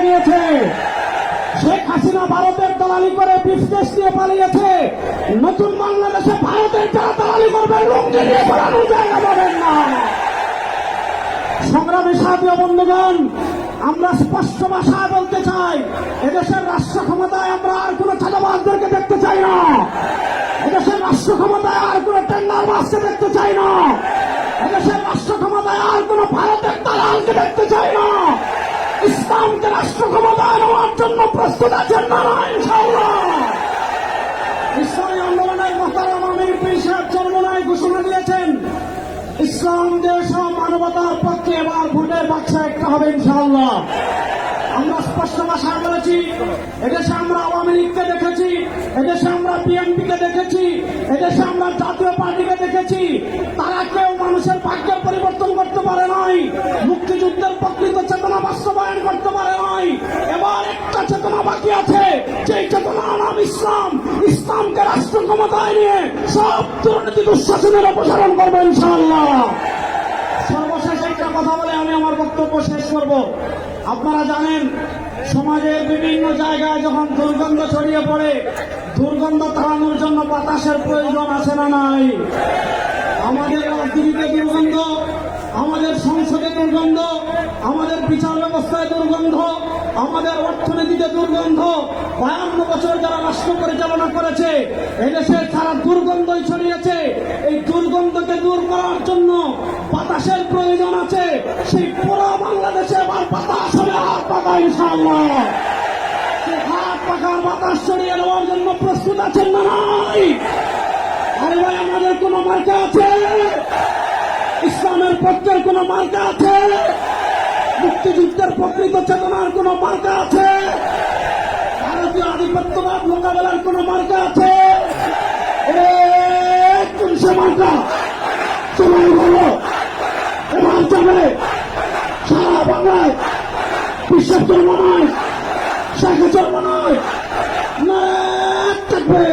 পালিয়েছে, শেখ হাসিনা ভারতের দালালি করে বিজনেস নিয়ে পালিয়েছে। নতুন বাংলাদেশে ভারতের যারা দালালি করবেন লুঙ্গি নিয়ে পালানোর জায়গা পাবেন না। সংগ্রামী সাথী বন্ধুগণ, আমরা স্পষ্ট ভাষায় বলতে চাই, এদেশের রাষ্ট্র ক্ষমতায় আমরা আর কোন চাঁদাবাজদেরকে দেখতে চাই না। এদেশের রাষ্ট্র ক্ষমতায় আর কোন টেন্ডারবাজকে দেখতে চাই না। এদেশের রাষ্ট্র ক্ষমতায় আর কোন ভারতের দালালকে দেখতে চাই না। ইসলামকে রাষ্ট্র ক্ষমতায় নেওয়ার জন্য প্রস্তুত আছেন না? ইনশাআল্লাহ। ইসলামী আন্দোলনের মোহতারাম আমির পীর সাহেব চরমোনাই ঘোষণা দিয়েছেন, ইসলাম দেশ ও মানবতার পক্ষে এবার ভোটের বাক্সে একটা হবে ইনশাআল্লাহ। আমরা স্পষ্ট ভাষায় বলেছি, এদেশে আমরা আওয়ামী লীগকে দেখেছি, এদেশে আমরা বিএনপিকে দেখেছি, এদেশে আমরা জাতীয় পার্টিকে দেখেছি, তারা কেউ মানুষের ভাগ্যের পরিবর্তন করতে পারে নাই, মুক্তিযুদ্ধের প্রকৃত চেতনা বাস্তবায়ন করতে পারে নাই। এবার একটা চেতনা বাকি আছে, যে চেতনার নাম ইসলাম। ইসলামকে রাষ্ট্র ক্ষমতায় নিয়ে সব দুর্নীতি দুঃশাসনের অপসারণ করবে ইনশাআল্লাহ। সর্বশেষ একটা কথা বলে আমি আমার বক্তব্য শেষ করব। আপনারা জানেন, সমাজের বিভিন্ন জায়গায় যখন দুর্গন্ধ ছড়িয়ে পড়ে, দুর্গন্ধ তাড়ানোর জন্য বাতাসের প্রয়োজন আছে না নাই? আমাদের রাজনীতিতে দুর্গন্ধ, আমাদের সংসদে দুর্গন্ধ, আমাদের বিচার ব্যবস্থায় দুর্গন্ধ, আমাদের অর্থনীতিতে দুর্গন্ধ। 52 বছর যারা রাষ্ট্র পরিচালনা করেছে, এদেশে সারা দুর্গন্ধই ছড়িয়েছে। এই দুর্গন্ধকে দূর করার জন্য বাতাসের প্রয়োজন আছে। সেই পুরো বাংলাদেশে এবার বাতাস হবে হাত পাকা ইনশাআল্লাহ। হাত পাকার বাতাস ছড়িয়ে নেওয়ার জন্য প্রস্তুত আছেন না নাই? আরে ভাই, আমাদের কোন মার্কা আছে? ইসলামের পক্ষের কোন মার্কা আছে? মুক্তিযুদ্ধের প্রকৃত চেতনার কোন মার্কা আছে? ভারতীয় আধিপত্যবাদ মোকাবেলার কোন মার্কা আছে? কোন সে মার্কা? সবাই বলো, এবার যাবে সারা বাংলায়। বিশ্বের জন্ম নয়, শেখের জন্ম নয়, থাকবে।